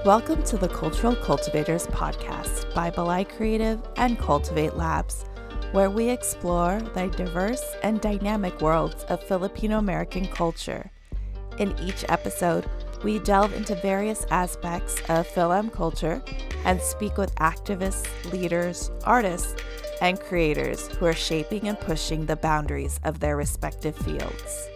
Welcome to the Cultural Kultivators podcast by Belay Creative and Cultivate Labs, where we explore the diverse and dynamic worlds of Filipino American culture. In each episode, we delve into various aspects of Fil-Am culture and speak with activists, leaders, artists, and creators who are shaping and pushing the boundaries of their respective fields.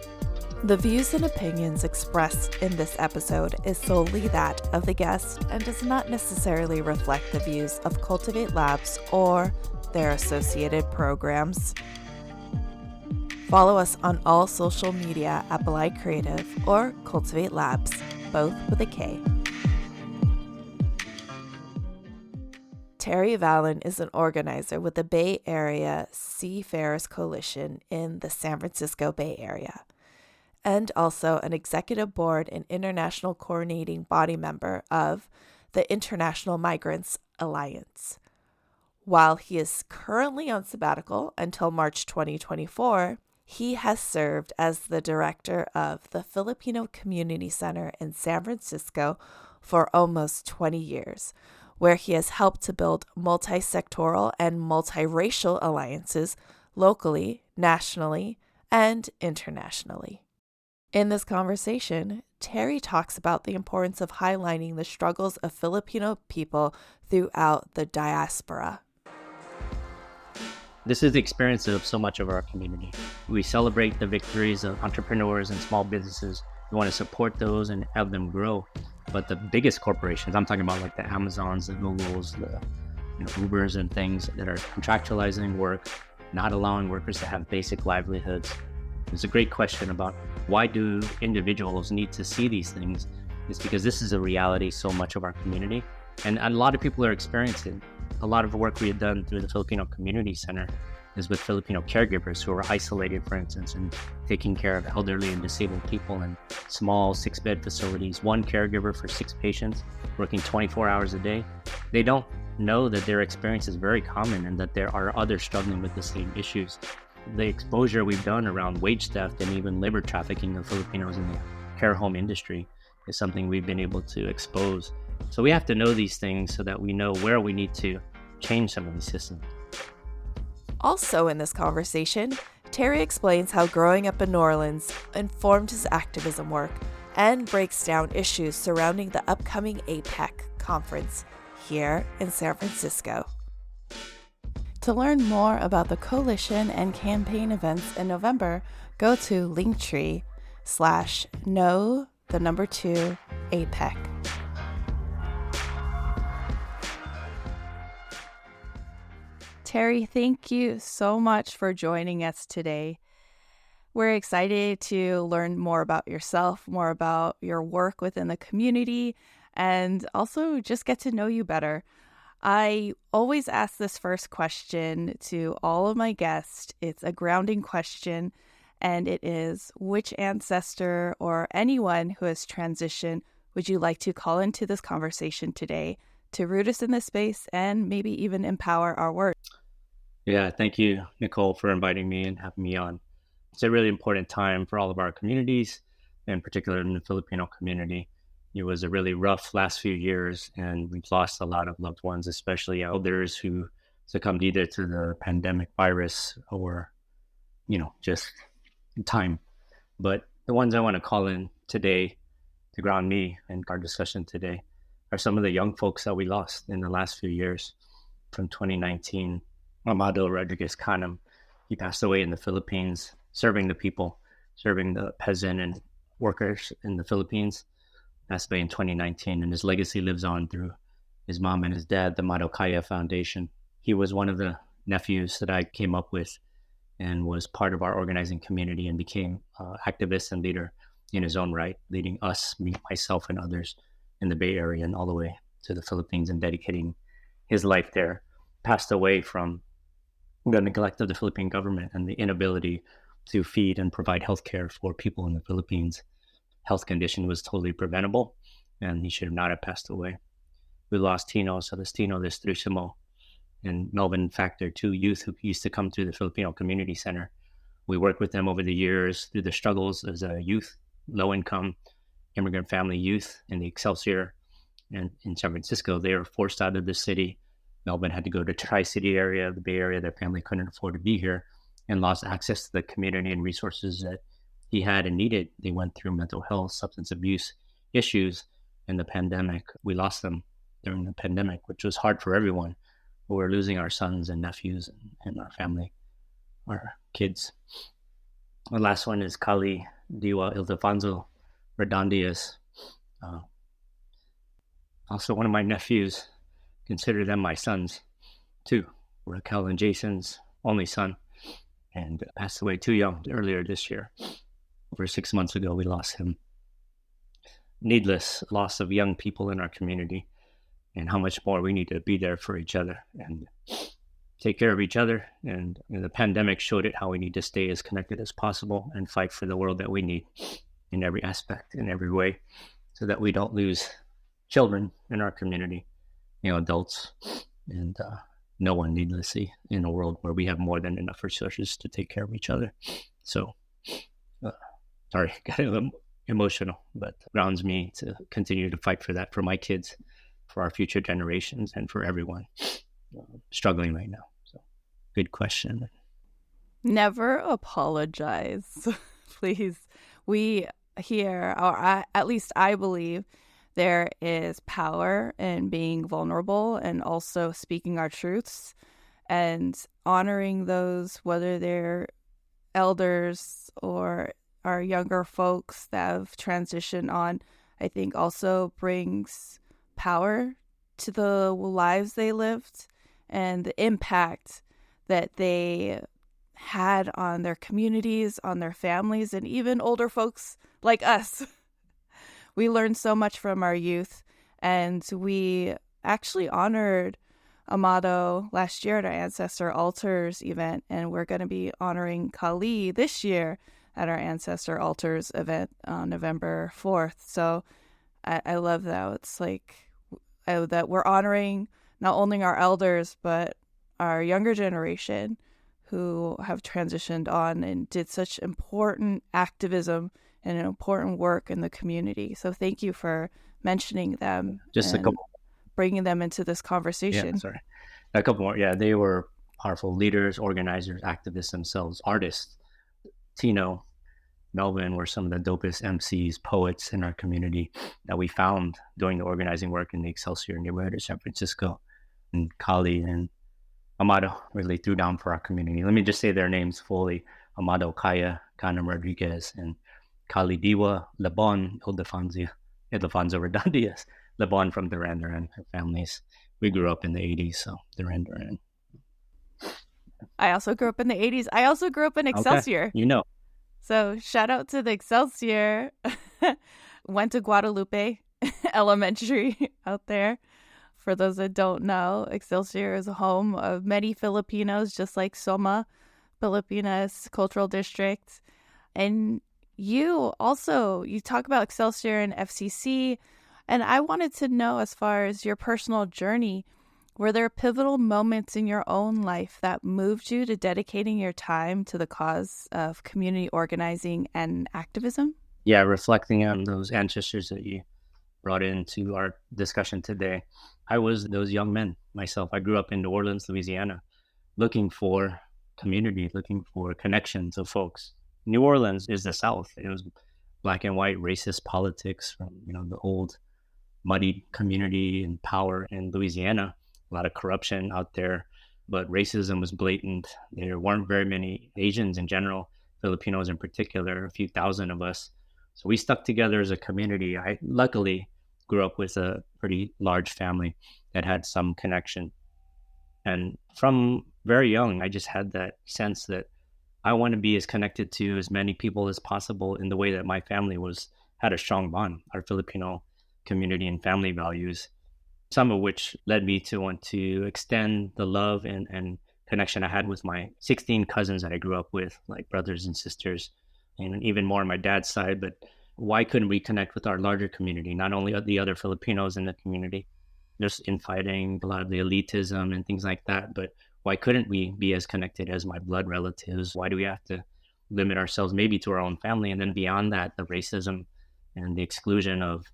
The views and opinions expressed in this episode is solely that of the guest and does not necessarily reflect the views of Cultivate Labs or their associated programs. Follow us on all social media at Belay Creative or Cultivate Labs, both with a K. Terry Valen is an organizer with the Bay Area Seafarers Coalition in the San Francisco Bay Area, and also an executive board and international coordinating body member of the International Migrants Alliance. While he is currently on sabbatical until March 2024, he has served as the director of the Filipino Community Center in San Francisco for almost 20 years, where he has helped to build multi-sectoral and multiracial alliances locally, nationally, and internationally. In this conversation, Terry talks about the importance of highlighting the struggles of Filipino people throughout the diaspora. This is the experience of so much of our community. We celebrate the victories of entrepreneurs and small businesses. We want to support those and have them grow. But the biggest corporations, I'm talking about like the Amazons, the Googles, the Ubers and things that are contractualizing work, not allowing workers to have basic livelihoods. It's a great question about why do individuals need to see these things? It's because this is a reality so much of our community. And a lot of people are experiencing. A lot of the work we have done through the Filipino Community Center is with Filipino caregivers who are isolated, for instance, and taking care of elderly and disabled people in small 6-bed facilities, one caregiver for 6 patients, working 24 hours a day. They don't know that their experience is very common and that there are others struggling with the same issues. The exposure we've done around wage theft and even labor trafficking of Filipinos in the care home industry is something we've been able to expose. So we have to know these things so that we know where we need to change some of these systems. Also in this conversation, Terry explains how growing up in New Orleans informed his activism work and breaks down issues surrounding the upcoming APEC conference here in San Francisco. To learn more about the coalition and campaign events in November, go to linktree/know2APEC. Terry, thank you so much for joining us today. We're excited to learn more about yourself, more about your work within the community, and also just get to know you better. I always ask this first question to all of my guests. It's a grounding question, and it is, which ancestor or anyone who has transitioned would you like to call into this conversation today to root us in this space and maybe even empower our work? Yeah, thank you, Nicole, for inviting me and having me on. It's a really important time for all of our communities, in particular in the Filipino community. It was a really rough last few years, and we've lost a lot of loved ones, especially elders who succumbed either to the pandemic virus or, just time. But the ones I want to call in today to ground me and our discussion today are some of the young folks that we lost in the last few years. From 2019, Amado Rodriguez Canam, he passed away in the Philippines, serving the people, serving the peasant and workers in the Philippines. Passed away in 2019, and his legacy lives on through his mom and his dad, the Madokaya Foundation. He was one of the nephews that I came up with and was part of our organizing community and became activist and leader in his own right, leading us, myself, and others in the Bay Area and all the way to the Philippines and dedicating his life there. Passed away from the neglect of the Philippine government and the inability to feed and provide healthcare for people in the Philippines. Health condition was totally preventable, and he should not have passed away. We lost Tino Celestino Destrucimo and Melvin Factor, 2 youth who used to come to the Filipino Community Center. We worked with them over the years through the struggles as a youth, low-income immigrant family youth in the Excelsior and in San Francisco, they were forced out of the city. Melvin had to go to Tri-City area, the Bay Area. Their family couldn't afford to be here and lost access to the community and resources that he had and needed. They went through mental health, substance abuse issues in the pandemic. We lost them during the pandemic, which was hard for everyone. But we're losing our sons and nephews and our family, our kids. The last one is Kali Diwa Ildefonso Redondias. Also, one of my nephews, consider them my sons too. Raquel and Jason's only son, and passed away too young earlier this year. Over 6 months ago, we lost him. Needless loss of young people in our community, and how much more we need to be there for each other and take care of each other. And the pandemic showed it how we need to stay as connected as possible and fight for the world that we need in every aspect, in every way, so that we don't lose children in our community, adults, and no one needlessly in a world where we have more than enough resources to take care of each other. So, sorry, got a little emotional, but grounds me to continue to fight for that, for my kids, for our future generations, and for everyone struggling right now. So, good question. Never apologize, please. We here, or at least I believe, there is power in being vulnerable and also speaking our truths and honoring those, whether they're elders or our younger folks that have transitioned on. I think also brings power to the lives they lived and the impact that they had on their communities, on their families, and even older folks like us. We learned so much from our youth, and we actually honored Amado last year at our Ancestor Altars event, and we're going to be honoring Kali this year at our Ancestor Altars event on November 4th. So I love that. It's like that we're honoring not only our elders, but our younger generation who have transitioned on and did such important activism and an important work in the community. So thank you for mentioning them. Just a couple, bringing them into this conversation. Yeah, sorry. A couple more. Yeah, they were powerful leaders, organizers, activists themselves, artists. Tino, Melvin were some of the dopest MCs, poets in our community that we found doing the organizing work in the Excelsior neighborhood of San Francisco. And Kali and Amado really threw down for our community. Let me just say their names fully. Amado Kaya, Kana Rodriguez, and Kali Diwa Lebon Ildefonso Redondias. Lebon from Duran Duran, her families. We grew up in the 80s, so Duran Duran. I also grew up in the 80s. I also grew up in Excelsior. Okay, So shout out to the Excelsior. Went to Guadalupe Elementary out there. For those that don't know, Excelsior is a home of many Filipinos, just like Soma, Filipinas Cultural District. And you talk about Excelsior and FCC, and I wanted to know, as far as your personal journey, were there pivotal moments in your own life that moved you to dedicating your time to the cause of community organizing and activism? Yeah, reflecting on those ancestors that you brought into our discussion today. I was those young men myself. I grew up in New Orleans, Louisiana, looking for community, looking for connections of folks. New Orleans is the South. It was black and white racist politics from, the old muddied community and power in Louisiana. A lot of corruption out there, but racism was blatant. There weren't very many Asians in general, Filipinos in particular, a few thousand of us. So we stuck together as a community. I luckily grew up with a pretty large family that had some connection. And from very young, I just had that sense that I want to be as connected to as many people as possible in the way that my family had a strong bond, our Filipino community and family values, some of which led me to want to extend the love and connection I had with my 16 cousins that I grew up with, like brothers and sisters, and even more on my dad's side. But why couldn't we connect with our larger community, not only the other Filipinos in the community? There's infighting, a lot of the elitism and things like that, but why couldn't we be as connected as my blood relatives? Why do we have to limit ourselves maybe to our own family? And then beyond that, the racism and the exclusion of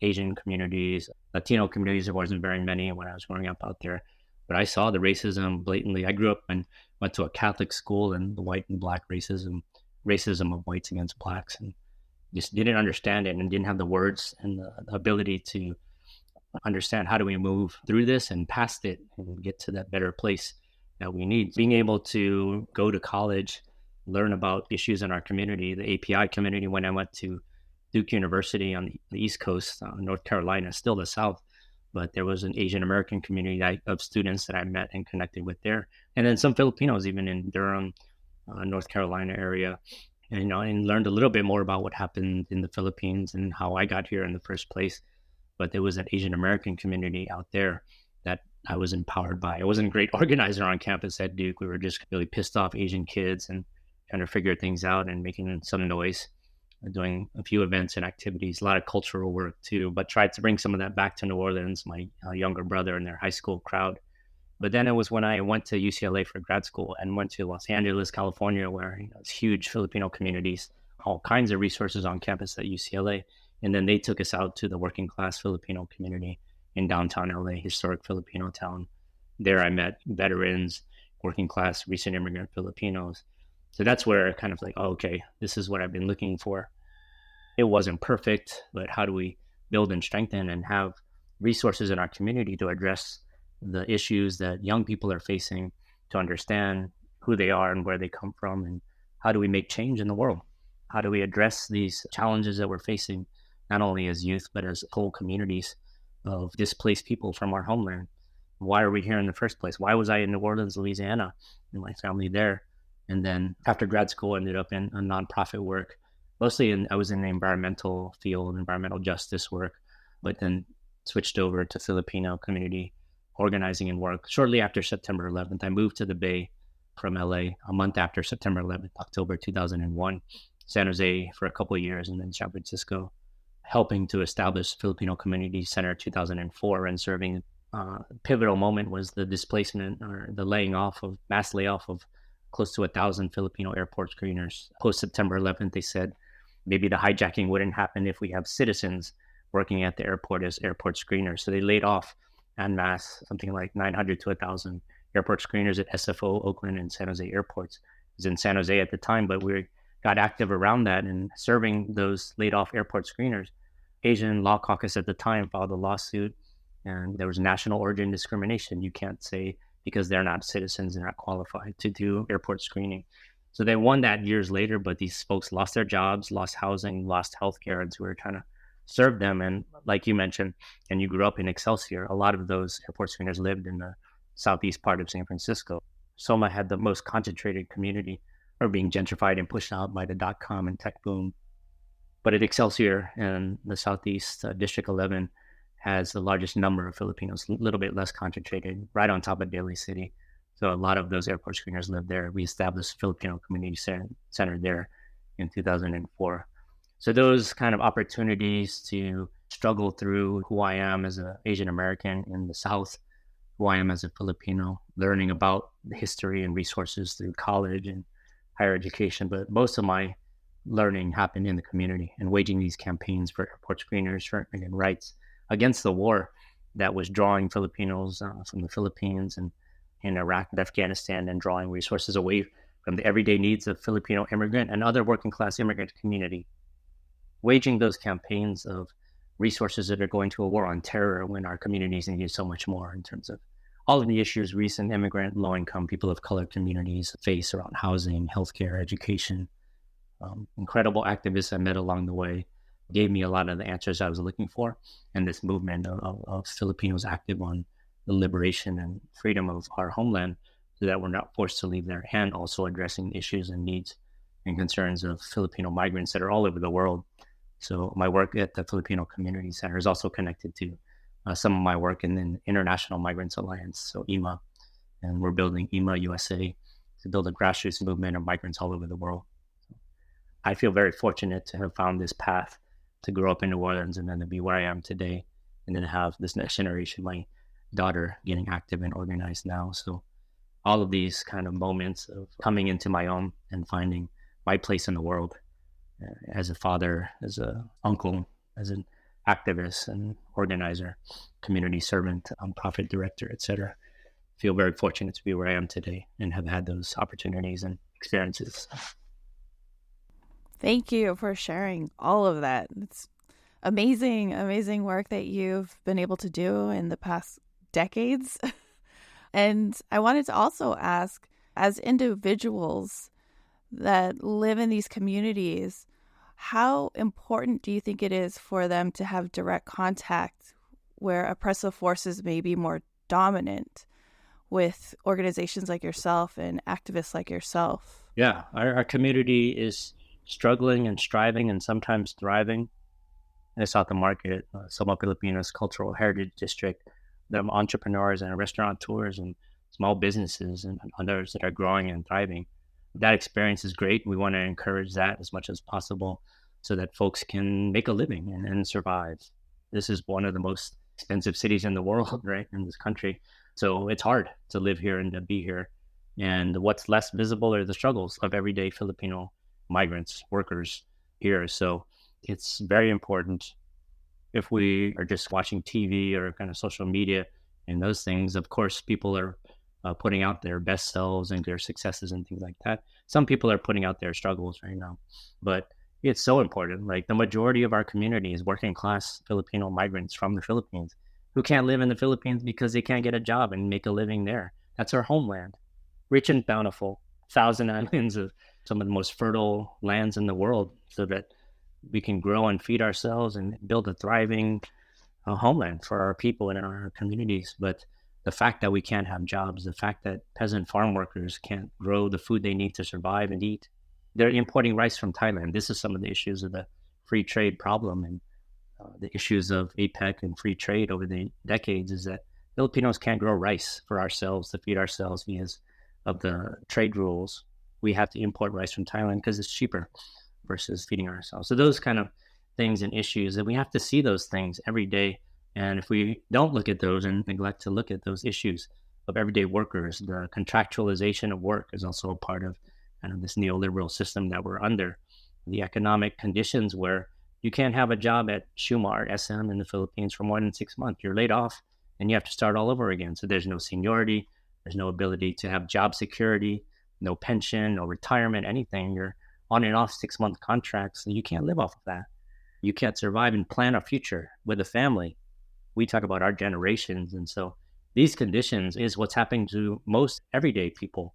Asian communities, Latino communities. There wasn't very many when I was growing up out there, but I saw the racism blatantly. I grew up and went to a Catholic school, and the white and black racism of whites against blacks, and just didn't understand it and didn't have the words and the ability to understand how do we move through this and past it and get to that better place that we need. Being able to go to college, learn about issues in our community, the API community, when I went to Duke University on the East Coast, North Carolina, still the South, but there was an Asian American community of students that I met and connected with there. And then some Filipinos, even in Durham, North Carolina area, and learned a little bit more about what happened in the Philippines and how I got here in the first place. But there was an Asian American community out there that I was empowered by. I wasn't a great organizer on campus at Duke. We were just really pissed off Asian kids and trying to figure things out and making some noise, doing a few events and activities, a lot of cultural work too, but tried to bring some of that back to New Orleans, my younger brother and their high school crowd. But then it was when I went to UCLA for grad school and went to Los Angeles, California, where it's huge Filipino communities, all kinds of resources on campus at UCLA. And then they took us out to the working class Filipino community in downtown LA, historic Filipino town. There I met veterans, working class, recent immigrant Filipinos. So that's where kind of like, oh, okay, this is what I've been looking for. It wasn't perfect, but how do we build and strengthen and have resources in our community to address the issues that young people are facing, to understand who they are and where they come from, and how do we make change in the world? How do we address these challenges that we're facing, not only as youth, but as whole communities of displaced people from our homeland? Why are we here in the first place? Why was I in New Orleans, Louisiana, and my family there? And then after grad school, I ended up in a nonprofit work. I was in the environmental field, environmental justice work, but then switched over to Filipino community organizing and work. Shortly after September 11th, I moved to the Bay from LA a month after September 11th, October 2001, San Jose for a couple of years, and then San Francisco, helping to establish Filipino Community Center 2004 and serving. Pivotal moment was the displacement or the mass layoff of close to 1,000 Filipino airport screeners. Post September 11th, they said maybe the hijacking wouldn't happen if we have citizens working at the airport as airport screeners. So they laid off en masse, something like 900 to 1,000 airport screeners at SFO, Oakland, and San Jose airports. I was in San Jose at the time, but we got active around that and serving those laid off airport screeners. Asian Law Caucus at the time filed a lawsuit, and there was national origin discrimination. You can't say because they're not citizens, they're not qualified to do airport screening. So they won that years later, but these folks lost their jobs, lost housing, lost healthcare, and so we were trying to serve them. And like you mentioned, and you grew up in Excelsior, a lot of those airport screeners lived in the southeast part of San Francisco. Soma had the most concentrated community, or being gentrified and pushed out by the dot-com and tech boom. But at Excelsior and the Southeast District 11 has the largest number of Filipinos, a little bit less concentrated, right on top of Daly City. So a lot of those airport screeners live there. We established Filipino Community Center there in 2004. So those kind of opportunities to struggle through who I am as an Asian American in the South, who I am as a Filipino, learning about the history and resources through college and higher education. But most of my learning happened in the community and waging these campaigns for airport screeners, for immigrant rights, against the war that was drawing Filipinos from the Philippines and in Iraq and Afghanistan, and drawing resources away from the everyday needs of Filipino immigrant and other working class immigrant community. Waging those campaigns of resources that are going to a war on terror when our communities need so much more in terms of all of the issues recent immigrant, low-income, people of color communities face around housing, healthcare, education. Incredible activists I met along the way gave me a lot of the answers I was looking for, and this movement of Filipinos active on the liberation and freedom of our homeland so that we're not forced to leave there, and also addressing issues and needs and concerns of Filipino migrants that are all over the world. So my work at the Filipino Community Center is also connected to some of my work in the International Migrants Alliance, so IMA, and we're building IMA USA to build a grassroots movement of migrants all over the world. I feel very fortunate to have found this path to grow up in New Orleans and then to be where I am today, and then have this next generation, my daughter, getting active and organized now. So all of these kind of moments of coming into my own and finding my place in the world as a father, as an uncle, as an activist and organizer, community servant, profit director, etc. Feel very fortunate to be where I am today and have had those opportunities and experiences. Thank you for sharing all of that. It's amazing, amazing work that you've been able to do in the past decades. And I wanted to also ask, as individuals that live in these communities, how important do you think it is for them to have direct contact where oppressive forces may be more dominant with organizations like yourself and activists like yourself? Yeah, our community is struggling and striving and sometimes thriving. In the South Market, Sama Filipinos Cultural Heritage District, the entrepreneurs and restaurateurs and small businesses and others that are growing and thriving. That experience is great. We want to encourage that as much as possible so that folks can make a living and survive. This is one of the most expensive cities in the world, right, in this country. So it's hard to live here and to be here. And what's less visible are the struggles of everyday Filipino migrants, workers here. So it's very important. If we are just watching TV or kind of social media and those things, of course, people are putting out their best selves and their successes and things like that. Some people are putting out their struggles right now, but it's so important. Like the majority of our community is working class Filipino migrants from the Philippines who can't live in the Philippines because they can't get a job and make a living there. That's our homeland, rich and bountiful, thousand islands of some of the most fertile lands in the world, so that we can grow and feed ourselves and build a thriving homeland for our people and in our communities. But the fact that we can't have jobs, the fact that peasant farm workers can't grow the food they need to survive and eat, they're importing rice from Thailand. This is some of the issues of the free trade problem and the issues of APEC and free trade over the decades is that Filipinos can't grow rice for ourselves to feed ourselves because of the trade rules. We have to import rice from Thailand because it's cheaper versus feeding ourselves. So those kind of things and issues, and we have to see those things every day. And if we don't look at those and neglect to look at those issues of everyday workers, the contractualization of work is also a part of kind of this neoliberal system that we're under. The economic conditions where you can't have a job at Shumar or SM in the Philippines for more than 6 months. You're laid off and you have to start all over again. So there's no seniority, there's no ability to have job security, no pension, no retirement, anything. You're on and off 6 month contracts, and you can't live off of that. You can't survive and plan a future with a family. We talk about our generations. And so these conditions is what's happening to most everyday people.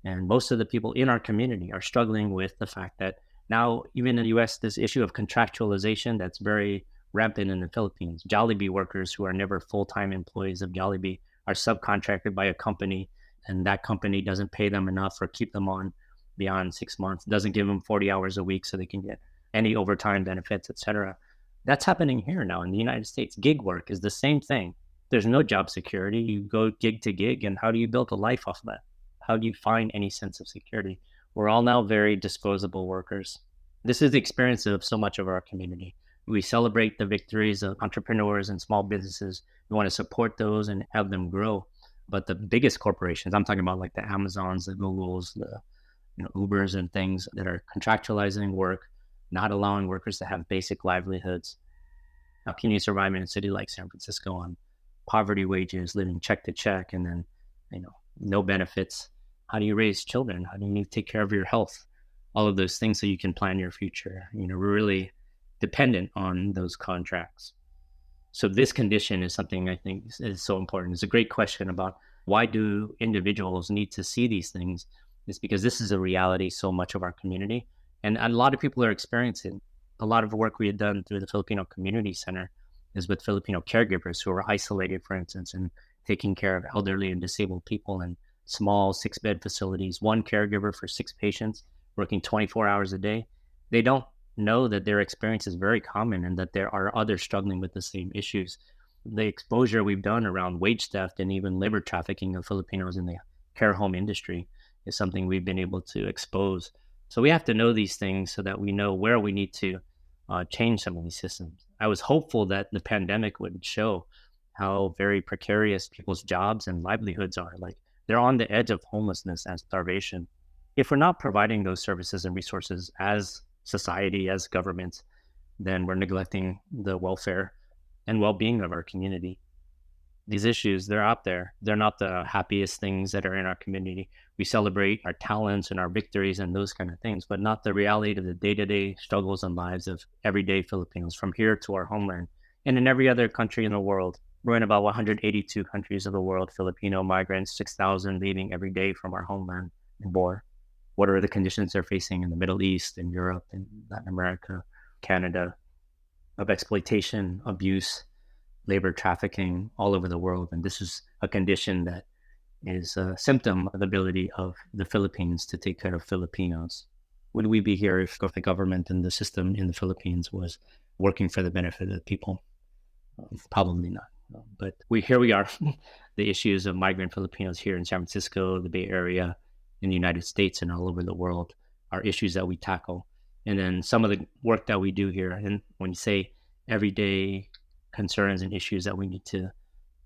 And most of the people in our community are struggling with the fact that now, even in the US, this issue of contractualization that's very rampant in the Philippines. Jollibee workers who are never full-time employees of Jollibee are subcontracted by a company, and that company doesn't pay them enough or keep them on beyond 6 months, doesn't give them 40 hours a week so they can get any overtime benefits, etc. That's happening here now in the United States. Gig work is the same thing. There's no job security. You go gig to gig, and how do you build a life off of that? How do you find any sense of security? We're all now very disposable workers. This is the experience of so much of our community. We celebrate the victories of entrepreneurs and small businesses. We want to support those and have them grow. But the biggest corporations, I'm talking about like the Amazons, the Googles, the Ubers and things that are contractualizing work, not allowing workers to have basic livelihoods. How can you survive in a city like San Francisco on poverty wages, living check to check, and then no benefits? How do you raise children? How do you take care of your health? All of those things so you can plan your future. We're really dependent on those contracts. So this condition is something I think is so important. It's a great question about why do individuals need to see these things. It's because this is a reality so much of our community. And a lot of people are experiencing. A lot of the work we had done through the Filipino Community Center is with Filipino caregivers who are isolated, for instance, and taking care of elderly and disabled people in small 6-bed facilities, one caregiver for 6 patients, working 24 hours a day. They don't know that their experience is very common and that there are others struggling with the same issues. The exposure we've done around wage theft and even labor trafficking of Filipinos in the care home industry is something we've been able to expose. So we have to know these things so that we know where we need to change some of these systems. I was hopeful that the pandemic would show how very precarious people's jobs and livelihoods are. Like they're on the edge of homelessness and starvation. If we're not providing those services and resources as society, as governments, then we're neglecting the welfare and well-being of our community. These issues, they're out there. They're not the happiest things that are in our community. We celebrate our talents and our victories and those kind of things, but not the reality of the day-to-day struggles and lives of everyday Filipinos from here to our homeland and in every other country in the world. We're in about 182 countries of the world, Filipino migrants, 6,000 leaving every day from our homeland and more. What are the conditions they're facing in the Middle East, in Europe, in Latin America, Canada, of exploitation, abuse, labor trafficking all over the world. And this is a condition that is a symptom of the ability of the Philippines to take care of Filipinos. Would we be here if the government and the system in the Philippines was working for the benefit of the people? Probably not. But here we are. The issues of migrant Filipinos here in San Francisco, the Bay Area, in the United States, and all over the world are issues that we tackle. And then some of the work that we do here, and when you say everyday concerns and issues that we need to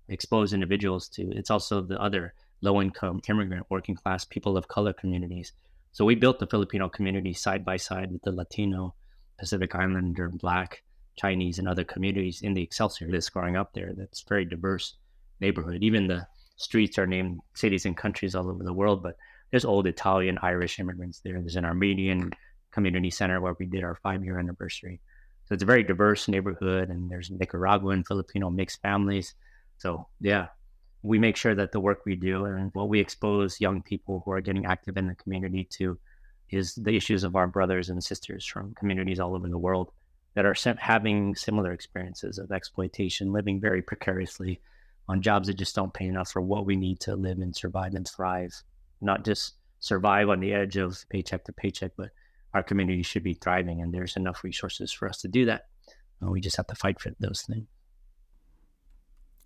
expose individuals to, it's also the other low-income, immigrant, working-class, people of color communities. So we built the Filipino community side by side with the Latino, Pacific Islander, Black, Chinese, and other communities in the Excelsior that's growing up there. That's very diverse neighborhood. Even the streets are named cities and countries all over the world, but there's old Italian, Irish immigrants there. There's an Armenian community center where we did our 5-year anniversary. So it's a very diverse neighborhood, and there's Nicaraguan, Filipino mixed families. So yeah, we make sure that the work we do and what we expose young people who are getting active in the community to is the issues of our brothers and sisters from communities all over the world that are having similar experiences of exploitation, living very precariously on jobs that just don't pay enough for what we need to live and survive and thrive. Not just survive on the edge of paycheck to paycheck, but our community should be thriving, and there's enough resources for us to do that. We just have to fight for those things.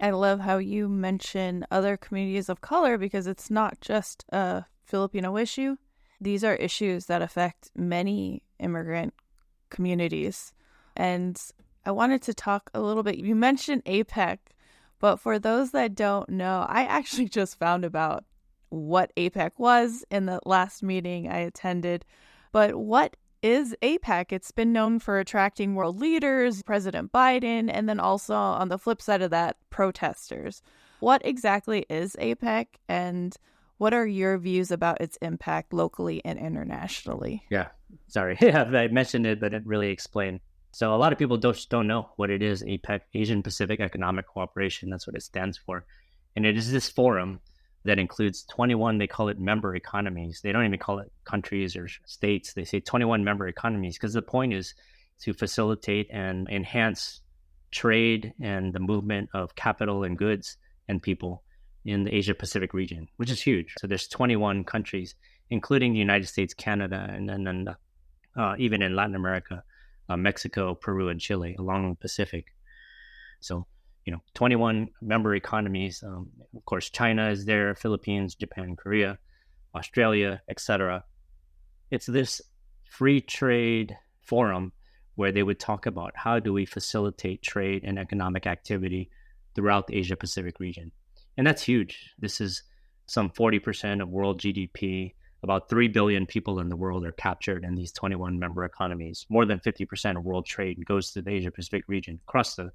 I love how you mention other communities of color because it's not just a Filipino issue. These are issues that affect many immigrant communities. And I wanted to talk a little bit. You mentioned APEC, but for those that don't know, I actually just found about what APEC was in the last meeting I attended. But what is APEC? It's been known for attracting world leaders, President Biden, and then also on the flip side of that, protesters. What exactly is APEC, and what are your views about its impact locally and internationally? Yeah, sorry. I mentioned it, but it really explained. So a lot of people don't know what it is, APEC, Asian Pacific Economic Cooperation. That's what it stands for. And it is this forum that includes 21, they call it member economies. They don't even call it countries or states. They say 21 member economies because the point is to facilitate and enhance trade and the movement of capital and goods and people in the Asia Pacific region, which is huge. So there's 21 countries, including the United States, Canada, and then even in Latin America, Mexico, Peru, and Chile along the Pacific. So 21 member economies. Of course, China is there, Philippines, Japan, Korea, Australia, etc. It's this free trade forum where they would talk about how do we facilitate trade and economic activity throughout the Asia Pacific region. And that's huge. This is some 40% of world GDP. About 3 billion people in the world are captured in these 21 member economies. More than 50% of world trade goes to the Asia Pacific region across the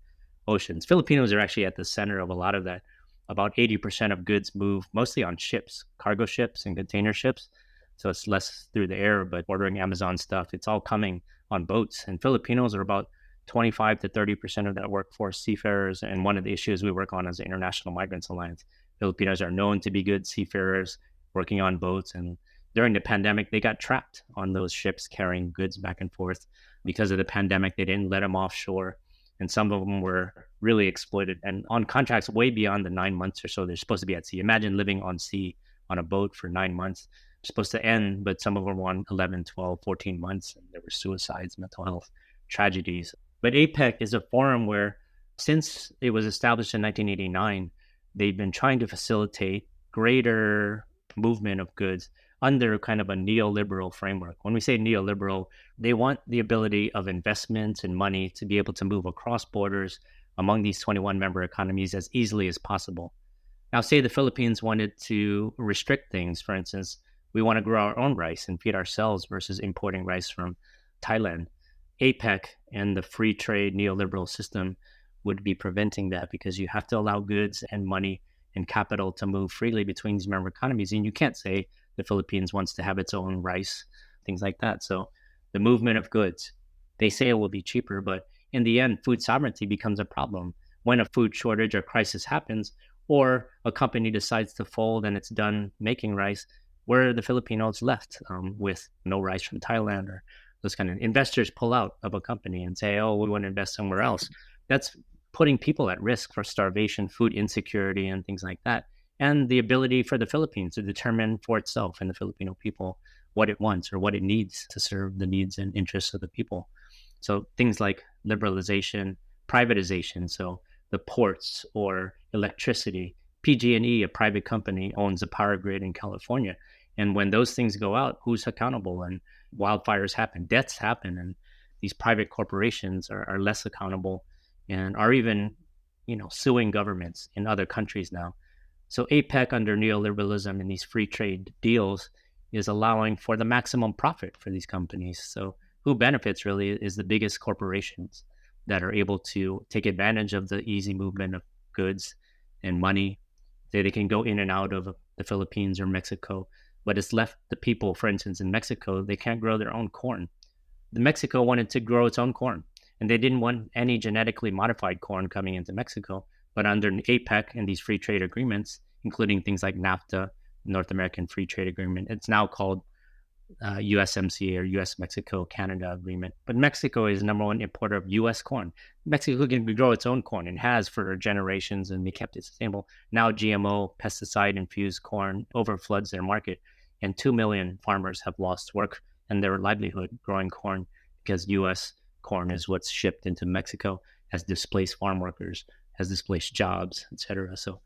oceans. Filipinos are actually at the center of a lot of that. About 80% of goods move mostly on ships, cargo ships and container ships. So it's less through the air, but ordering Amazon stuff, it's all coming on boats. And Filipinos are about 25 to 30% of that workforce, seafarers. And one of the issues we work on is the International Migrants Alliance. Filipinos are known to be good seafarers working on boats. And during the pandemic, they got trapped on those ships carrying goods back and forth. Because of the pandemic, they didn't let them offshore. And some of them were really exploited and on contracts way beyond the 9 months or so they're supposed to be at sea. Imagine living on sea on a boat for 9 months. They're supposed to end, but some of them were on 11, 12, 14 months. And there were suicides, mental health tragedies. But APEC is a forum where, since it was established in 1989, they've been trying to facilitate greater movement of goods under kind of a neoliberal framework. When we say neoliberal, they want the ability of investments and money to be able to move across borders among these 21 member economies as easily as possible. Now, say the Philippines wanted to restrict things. For instance, we want to grow our own rice and feed ourselves versus importing rice from Thailand. APEC and the free trade neoliberal system would be preventing that, because you have to allow goods and money and capital to move freely between these member economies. And you can't say the Philippines wants to have its own rice, things like that. So the movement of goods, they say it will be cheaper, but in the end, food sovereignty becomes a problem when a food shortage or crisis happens, or a company decides to fold and it's done making rice. Where are the Filipinos left with no rice from Thailand, or those kind of investors pull out of a company and say, oh, we want to invest somewhere else. That's putting people at risk for starvation, food insecurity, and things like that. And the ability for the Philippines to determine for itself and the Filipino people what it wants or what it needs to serve the needs and interests of the people. So things like liberalization, privatization. So the ports or electricity, PG&E, a private company, owns a power grid in California. And when those things go out, who's accountable? And wildfires happen, deaths happen, and these private corporations are less accountable and are even, suing governments in other countries now. So APEC under neoliberalism and these free trade deals is allowing for the maximum profit for these companies. So who benefits really is the biggest corporations that are able to take advantage of the easy movement of goods and money. They can go in and out of the Philippines or Mexico, but it's left the people, for instance, in Mexico, they can't grow their own corn. The Mexico wanted to grow its own corn, and they didn't want any genetically modified corn coming into Mexico. But under APEC and these free trade agreements, including things like NAFTA, North American Free Trade Agreement, it's now called USMCA or US Mexico Canada Agreement. But Mexico is number one importer of US corn. Mexico can grow its own corn and has for generations, and they kept it sustainable. Now GMO, pesticide infused corn overfloods their market, and 2 million farmers have lost work and their livelihood growing corn, because US corn is what's shipped into Mexico, has displaced farm workers, has displaced jobs, etc. So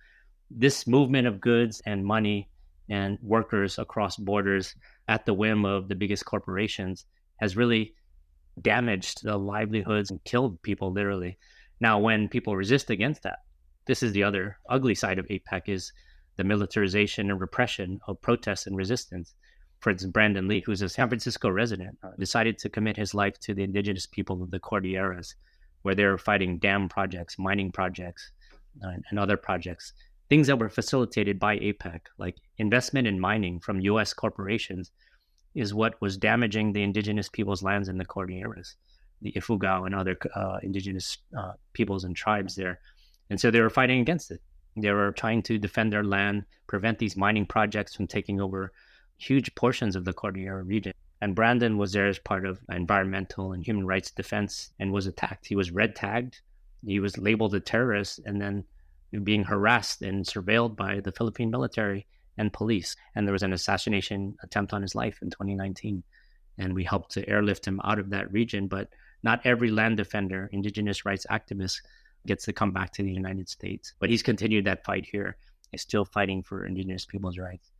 this movement of goods and money and workers across borders at the whim of the biggest corporations has really damaged the livelihoods and killed people literally. Now, when people resist against that, this is the other ugly side of APEC, is the militarization and repression of protests and resistance. For instance, Brandon Lee, who's a San Francisco resident, decided to commit his life to the indigenous people of the Cordilleras, where they were fighting dam projects, mining projects, and other projects. Things that were facilitated by APEC, like investment in mining from U.S. corporations, is what was damaging the indigenous people's lands in the Cordilleras, the Ifugao and other indigenous peoples and tribes there. And so they were fighting against it. They were trying to defend their land, prevent these mining projects from taking over huge portions of the Cordillera region. And Brandon was there as part of environmental and human rights defense and was attacked. He was red tagged. He was labeled a terrorist and then being harassed and surveilled by the Philippine military and police. And there was an assassination attempt on his life in 2019. And we helped to airlift him out of that region. But not every land defender, indigenous rights activist gets to come back to the United States. But he's continued that fight here. He's still fighting for indigenous people's rights.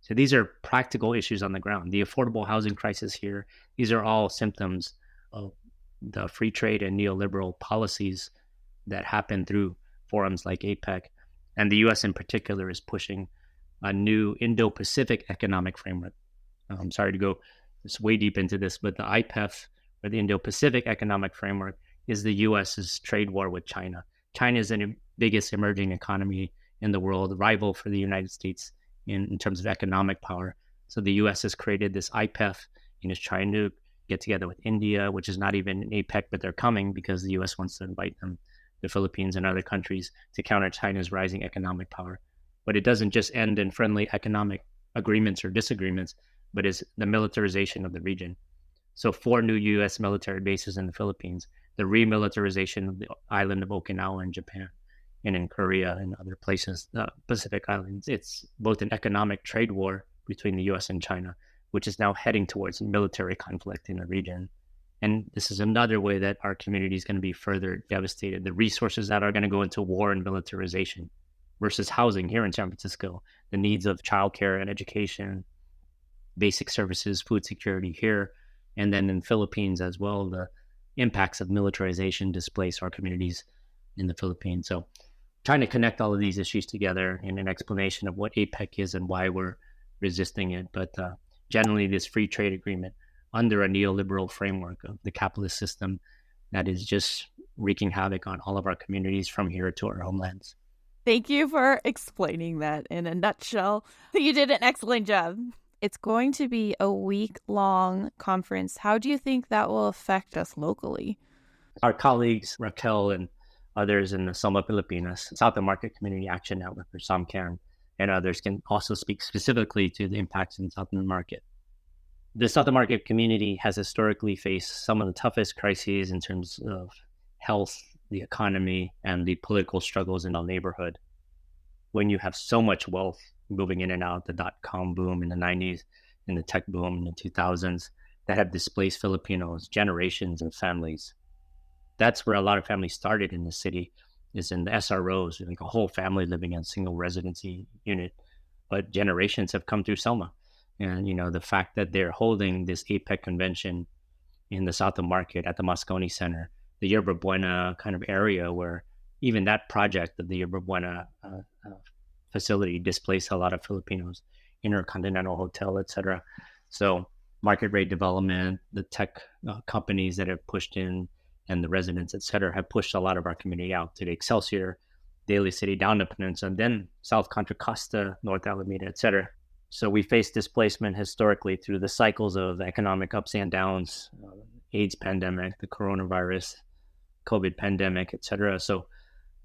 So these are practical issues on the ground. The affordable housing crisis here, these are all symptoms of the free trade and neoliberal policies that happen through forums like APEC. And the US in particular is pushing a new Indo-Pacific economic framework. I'm sorry to go way deep into this, but the IPEF, or the Indo-Pacific economic framework, is the US's trade war with China. China is the biggest emerging economy in the world, rival for the United States in terms of economic power. So the US has created this IPEF and is trying to get together with India, which is not even an APEC, but they're coming because the US wants to invite them, the Philippines and other countries, to counter China's rising economic power. But it doesn't just end in friendly economic agreements or disagreements, but is the militarization of the region. So 4 new US military bases in the Philippines, the remilitarization of the island of Okinawa in Japan, and in Korea and other places, the Pacific Islands. It's both an economic trade war between the US and China, which is now heading towards military conflict in the region. And this is another way that our community is going to be further devastated. The resources that are going to go into war and militarization versus housing here in San Francisco, the needs of childcare and education, basic services, food security here, and then in Philippines as well, the impacts of militarization displace our communities in the Philippines. So trying to connect all of these issues together in an explanation of what APEC is and why we're resisting it. But generally, this free trade agreement under a neoliberal framework of the capitalist system that is just wreaking havoc on all of our communities from here to our homelands. Thank you for explaining that in a nutshell. You did an excellent job. It's going to be a week-long conference. How do you think that will affect us locally? Our colleagues, Raquel and others in the Soma Pilipinas, South Market Community Action Network, or SOMCAN, and others can also speak specifically to the impacts in Southern Market. The Southern Market community has historically faced some of the toughest crises in terms of health, the economy, and the political struggles in the neighborhood. When you have so much wealth moving in and out, the dot-com boom in the 90s and the tech boom in the 2000s that have displaced Filipinos, generations of families. That's where a lot of families started in the city, is in the SROs, like a whole family living in a single residency unit. But generations have come through Selma. And, the fact that they're holding this APEC convention in the South of Market at the Moscone Center, the Yerba Buena kind of area where even that project of the Yerba Buena facility displaced a lot of Filipinos, Intercontinental Hotel, etc. So market rate development, the tech companies that have pushed in, and the residents, etc., have pushed a lot of our community out to the Excelsior, Daly City, down the peninsula, and then South Contra Costa, North Alameda, etc. So we face displacement historically through the cycles of economic ups and downs, AIDS pandemic, the coronavirus, COVID pandemic, etc. So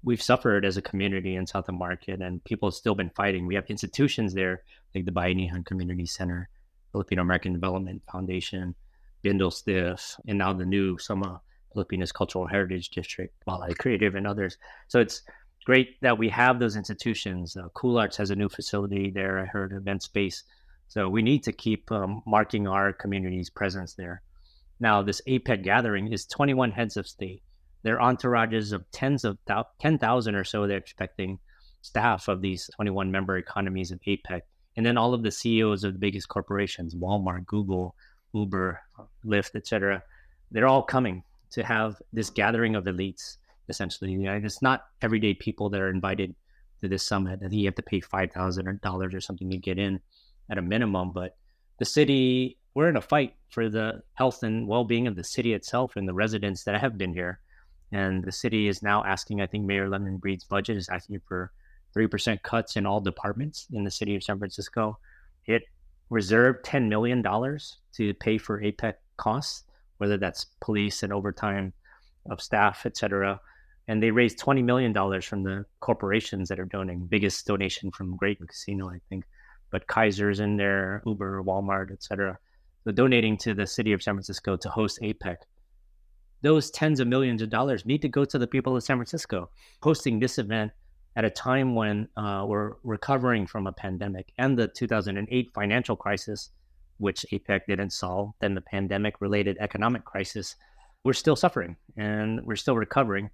we've suffered as a community in South Market, and people have still been fighting. We have institutions there like the Bayanihan Community Center, Filipino American Development Foundation, Bindle Stiff, and now the new Soma Filipinas Cultural Heritage District, Balay Creative, and others. So it's great that we have those institutions. Cool Arts has a new facility there, I heard, event space. So we need to keep marking our community's presence there. Now, this APEC gathering is 21 heads of state. They're entourages of 10,000 or so they're expecting, staff of these 21 member economies of APEC. And then all of the CEOs of the biggest corporations, Walmart, Google, Uber, Lyft, etc. They're all coming to have this gathering of elites, essentially. It's not everyday people that are invited to this summit. I think you have to pay $5,000 or something to get in at a minimum. But the city, we're in a fight for the health and well-being of the city itself and the residents that have been here. And the city is now asking, I think Mayor Lemon Breed's budget is asking for 3% cuts in all departments in the city of San Francisco. It reserved $10 million to pay for APEC costs, whether that's police and overtime of staff, etc. And they raised $20 million from the corporations that are donating. Biggest donation from Great Casino, I think. But Kaiser's in there, Uber, Walmart, etc. So donating to the city of San Francisco to host APEC. Those tens of millions of dollars need to go to the people of San Francisco. Hosting this event at a time when we're recovering from a pandemic and the 2008 financial crisis, which APEC didn't solve, then the pandemic-related economic crisis, we're still suffering and we're still recovering.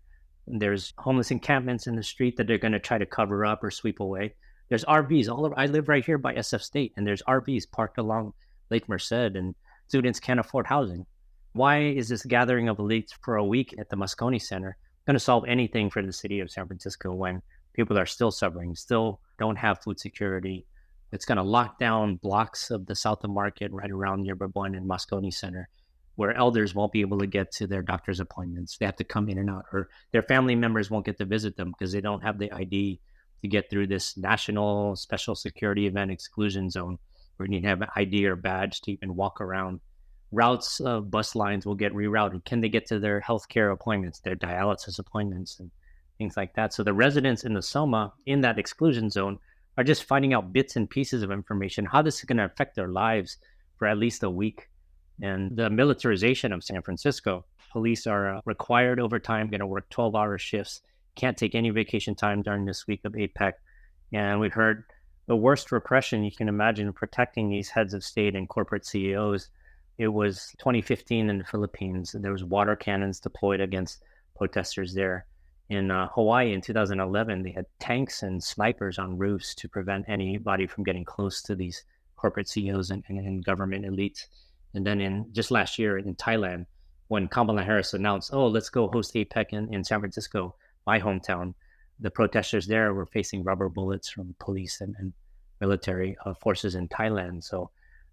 There's homeless encampments in the street that they're going to try to cover up or sweep away. There's RVs all over. I live right here by SF State, and there's RVs parked along Lake Merced, and students can't afford housing. Why is this gathering of elites for a week at the Moscone Center going to solve anything for the city of San Francisco when people are still suffering, still don't have food security? It's going to lock down blocks of the South of Market right around Yerba Buena and Moscone Center, where elders won't be able to get to their doctor's appointments. They have to come in and out, or their family members won't get to visit them because they don't have the ID to get through this national special security event exclusion zone where you need to have an ID or badge to even walk around. Routes of bus lines will get rerouted. Can they get to their healthcare appointments, their dialysis appointments, and things like that? So the residents in the Soma in that exclusion zone are just finding out bits and pieces of information, how this is going to affect their lives for at least a week. And the militarization of San Francisco, police are required overtime, going to work 12-hour shifts, can't take any vacation time during this week of APEC. And we've heard the worst repression you can imagine protecting these heads of state and corporate CEOs. It was 2015 in the Philippines. There was water cannons deployed against protesters there. In Hawaii in 2011, they had tanks and snipers on roofs to prevent anybody from getting close to these corporate CEOs and government elites. And then in just last year in Thailand, when Kamala Harris announced, oh, let's go host APEC in San Francisco, my hometown, the protesters there were facing rubber bullets from police and military forces in Thailand. So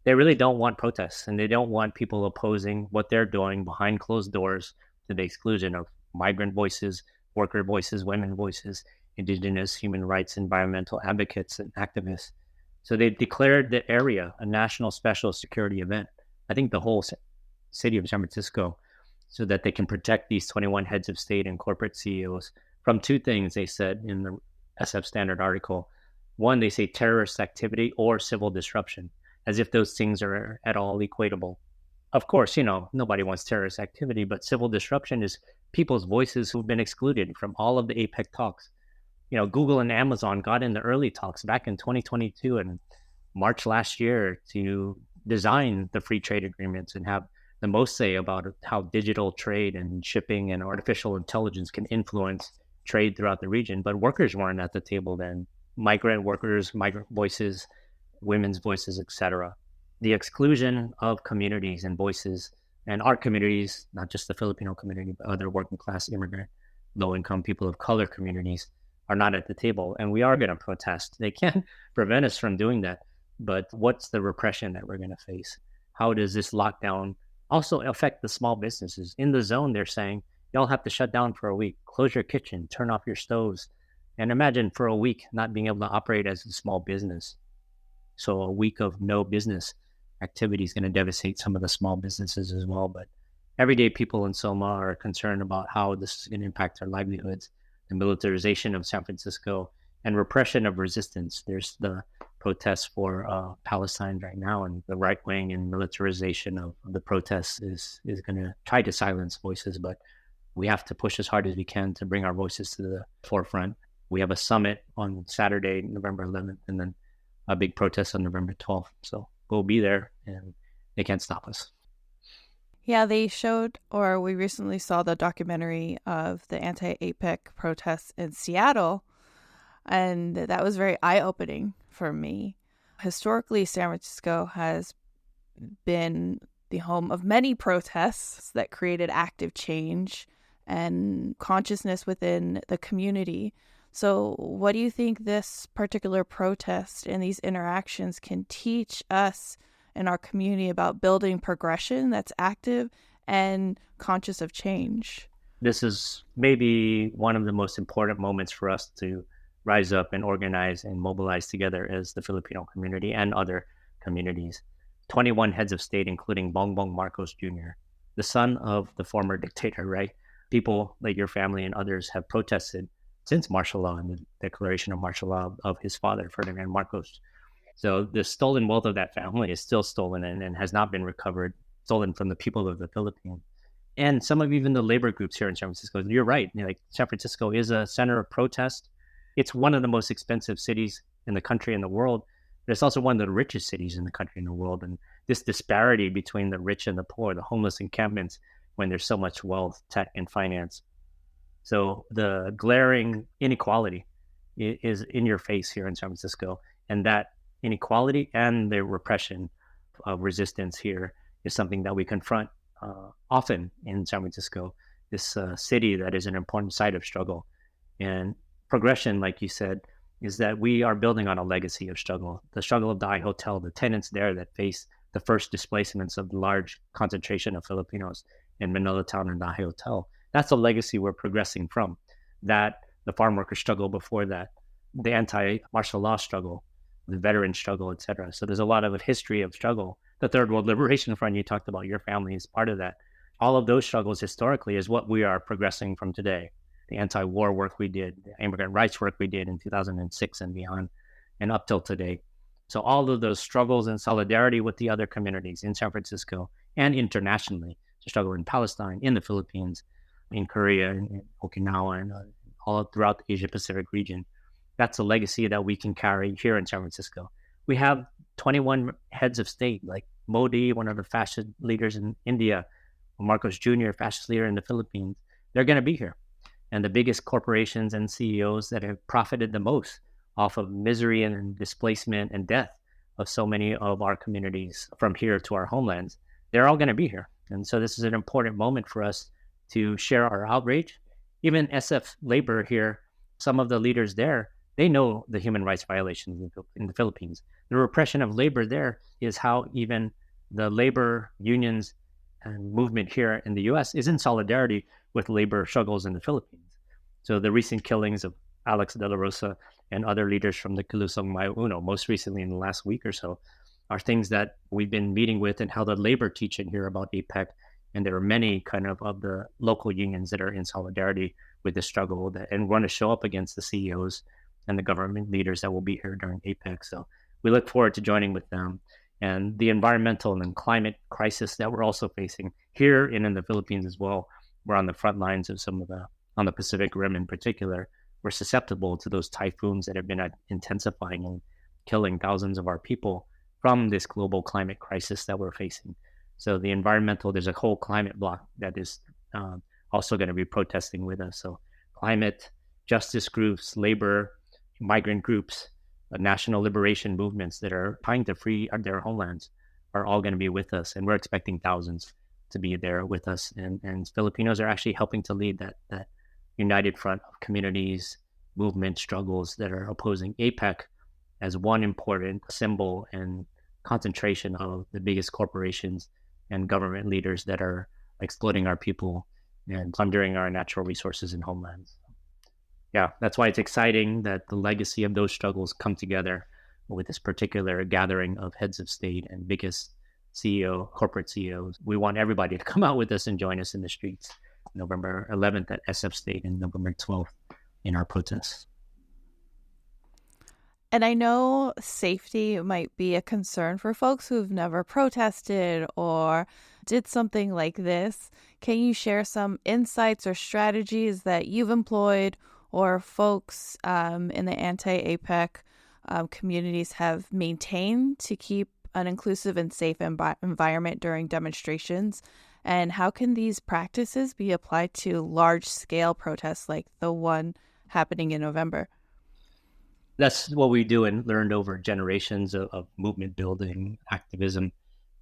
They really don't want protests, and they don't want people opposing what they're doing behind closed doors to the exclusion of migrant voices, worker voices, women voices, indigenous human rights, environmental advocates, and activists. So they declared the area a national special security event. I think the whole city of San Francisco, so that they can protect these 21 heads of state and corporate CEOs from two things they said in the SF Standard article. One, they say terrorist activity or civil disruption, as if those things are at all equatable. Of course, nobody wants terrorist activity, but civil disruption is people's voices who've been excluded from all of the APEC talks. Google and Amazon got in the early talks back in 2022 and March last year to design the free trade agreements and have the most say about how digital trade and shipping and artificial intelligence can influence trade throughout the region. But workers weren't at the table then. Migrant workers, migrant voices, women's voices, etc. The exclusion of communities and voices, and our communities, not just the Filipino community, but other working class, immigrant, low income people of color communities, are not at the table. And we are going to protest. They can't prevent us from doing that. But what's the repression that we're going to face? How does this lockdown also affect the small businesses? In the zone, they're saying, y'all have to shut down for a week, close your kitchen, turn off your stoves. And imagine for a week not being able to operate as a small business. So a week of no business activity is going to devastate some of the small businesses as well. But everyday people in Soma are concerned about how this is going to impact their livelihoods, the militarization of San Francisco, and repression of resistance. There's the protests for Palestine right now, and the right wing and militarization of the protests is going to try to silence voices. But we have to push as hard as we can to bring our voices to the forefront. We have a summit on Saturday, November 11th, and then a big protest on November 12th. So we'll be there, and they can't stop us. Yeah, they showed, or we recently saw the documentary of the anti-APEC protests in Seattle, and that was very eye-opening for me. Historically, San Francisco has been the home of many protests that created active change and consciousness within the community. So what do you think this particular protest and these interactions can teach us in our community about building progression that's active and conscious of change? This is maybe one of the most important moments for us to rise up and organize and mobilize together as the Filipino community and other communities. 21 heads of state, including Bongbong Marcos Jr., the son of the former dictator, right? People like your family and others have protested since martial law and the declaration of martial law of his father, Ferdinand Marcos. So the stolen wealth of that family is still stolen and has not been recovered, stolen from the people of the Philippines. And some of even the labor groups here in San Francisco. You're right. Like San Francisco is a center of protest. It's one of the most expensive cities in the country and the world, but it's also one of the richest cities in the country and the world. And this disparity between the rich and the poor, the homeless encampments, when there's so much wealth, tech, and finance. So the glaring inequality is in your face here in San Francisco. And that inequality and the repression of resistance here is something that we confront often in San Francisco, this city that is an important site of struggle. And progression, like you said, is that we are building on a legacy of struggle. The struggle of the I Hotel, the tenants there that faced the first displacements of the large concentration of Filipinos in Manila town and the I Hotel. That's a legacy we're progressing from. That, the farm worker struggle before that, the anti-martial law struggle, the veteran struggle, etc. So there's a lot of a history of struggle. The Third World Liberation Front you talked about, your family is part of that. All of those struggles historically is what we are progressing from today. The anti-war work we did, the immigrant rights work we did in 2006 and beyond, and up till today. So all of those struggles in solidarity with the other communities in San Francisco and internationally, the struggle in Palestine, in the Philippines, in Korea, in Okinawa, and all throughout the Asia Pacific region. That's a legacy that we can carry here in San Francisco. We have 21 heads of state, like Modi, one of the fascist leaders in India, Marcos Jr., fascist leader in the Philippines. They're going to be here. And the biggest corporations and CEOs that have profited the most off of misery and displacement and death of so many of our communities from here to our homelands, they're all going to be here. And so this is an important moment for us to share our outrage. Even SF labor here, some of the leaders there, they know the human rights violations in the Philippines. The repression of labor there is how even the labor unions and movement here in the US is in solidarity with labor struggles in the Philippines. So the recent killings of Alex De La Rosa and other leaders from the Kilusang Mayo Uno, most recently in the last week or so, are things that we've been meeting with and held a labor teach-in here about APEC. And there are many of the local unions that are in solidarity with the struggle and want to show up against the CEOs and the government leaders that will be here during APEC. So we look forward to joining with them. And the environmental and climate crisis that we're also facing here and in the Philippines as well. We're on the front lines of on the Pacific Rim in particular. We're susceptible to those typhoons that have been intensifying and killing thousands of our people from this global climate crisis that we're facing. So there's a whole climate block that is also going to be protesting with us. So climate justice groups, labor, migrant groups, national liberation movements that are trying to free their homelands are all going to be with us. And we're expecting thousands to be there with us. And Filipinos are actually helping to lead that united front of communities, movement struggles that are opposing APEC as one important symbol and concentration of the biggest corporations and government leaders that are exploiting our people and plundering our natural resources and homelands. Yeah, that's why it's exciting that the legacy of those struggles come together with this particular gathering of heads of state and biggest corporate CEOs. We want everybody to come out with us and join us in the streets November 11th at SF State and November 12th in our protests. And I know safety might be a concern for folks who've never protested or did something like this. Can you share some insights or strategies that you've employed or folks in the anti-APEC communities have maintained to keep an inclusive and safe environment during demonstrations? And how can these practices be applied to large-scale protests like the one happening in November? That's what we do and learned over generations of movement building, activism,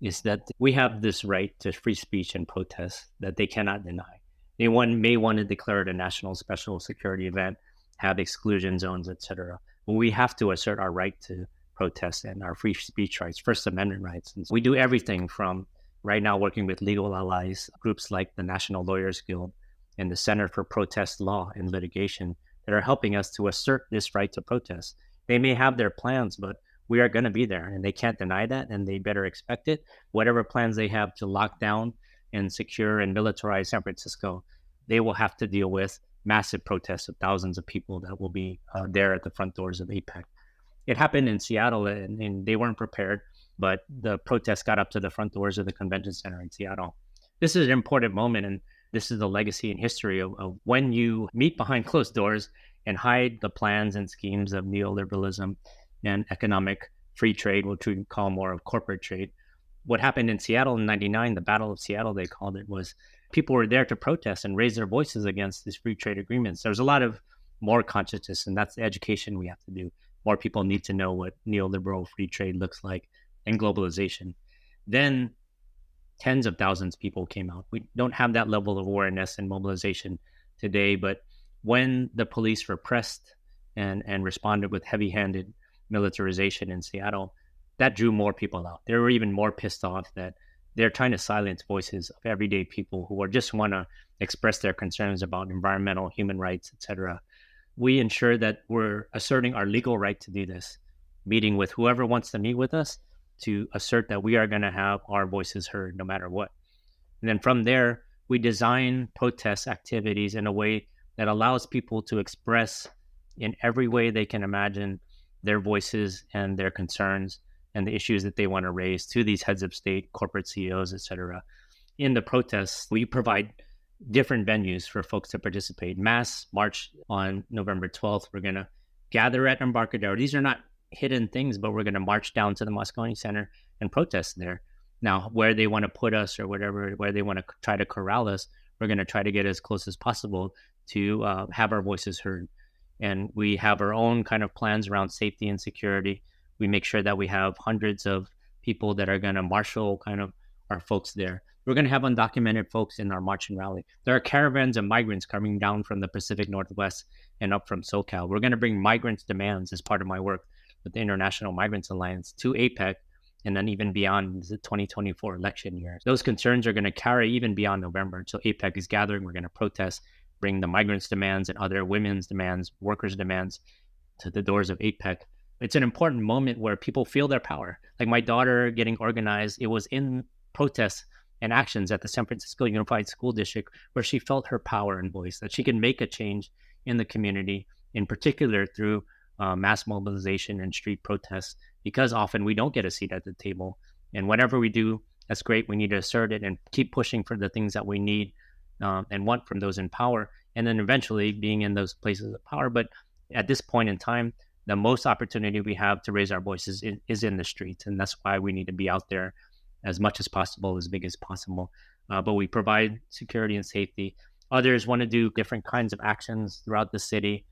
is that we have this right to free speech and protest that they cannot deny. Anyone may want to declare it a national special security event, have exclusion zones, etc. But we have to assert our right to protest and our free speech rights, First Amendment rights. And so we do everything from right now working with legal allies, groups like the National Lawyers Guild and the Center for Protest Law and Litigation that are helping us to assert this right to protest. They may have their plans, but we are going to be there and they can't deny that and they better expect it. Whatever plans they have to lock down and secure and militarize San Francisco, they will have to deal with massive protests of thousands of people that will be there at the front doors of APEC. It happened in Seattle and they weren't prepared, but the protests got up to the front doors of the convention center in Seattle. This is an important moment, and this is the legacy and history of when you meet behind closed doors and hide the plans and schemes of neoliberalism and economic free trade, which we call more of corporate trade. What happened in Seattle in 99, the Battle of Seattle, they called it, was people were there to protest and raise their voices against these free trade agreements. There's a lot of more consciousness, and that's the education we have to do. More people need to know what neoliberal free trade looks like and globalization. Then tens of thousands of people came out. We don't have that level of awareness and mobilization today, but when the police repressed and responded with heavy-handed militarization in Seattle, that drew more people out. They were even more pissed off that they're trying to silence voices of everyday people who are just want to express their concerns about environmental, human rights, etc. We ensure that we're asserting our legal right to do this, meeting with whoever wants to meet with us to assert that we are going to have our voices heard no matter what. And then from there, we design protest activities in a way that allows people to express in every way they can imagine their voices and their concerns and the issues that they want to raise to these heads of state, corporate CEOs, etc. In the protests, we provide different venues for folks to participate. Mass march on November 12th. We're going to gather at Embarcadero. These are not hidden things, but we're going to march down to the Moscone Center and protest there. Now, where they want to put us or whatever, where they want to try to corral us, we're going to try to get as close as possible to have our voices heard. And we have our own kind of plans around safety and security. We make sure that we have hundreds of people that are going to marshal kind of our folks there. We're going to have undocumented folks in our march and rally. There are caravans of migrants coming down from the Pacific Northwest and up from SoCal. We're going to bring migrants' demands as part of my work with the International Migrants Alliance to APEC and then even beyond the 2024 election year. Those concerns are going to carry even beyond November. So APEC is gathering. We're going to protest, bring the migrants' demands and other women's demands, workers' demands to the doors of APEC. It's an important moment where people feel their power. Like my daughter getting organized, it was in protests and actions at the San Francisco Unified School District where she felt her power and voice, that she can make a change in the community, in particular through mass mobilization and street protests, because often we don't get a seat at the table. And whatever we do, that's great. We need to assert it and keep pushing for the things that we need and want from those in power, and then eventually being in those places of power. But at this point in time, the most opportunity we have to raise our voices is in the streets. And that's why we need to be out there as much as possible, as big as possible. But we provide security and safety. Others want to do different kinds of actions throughout the city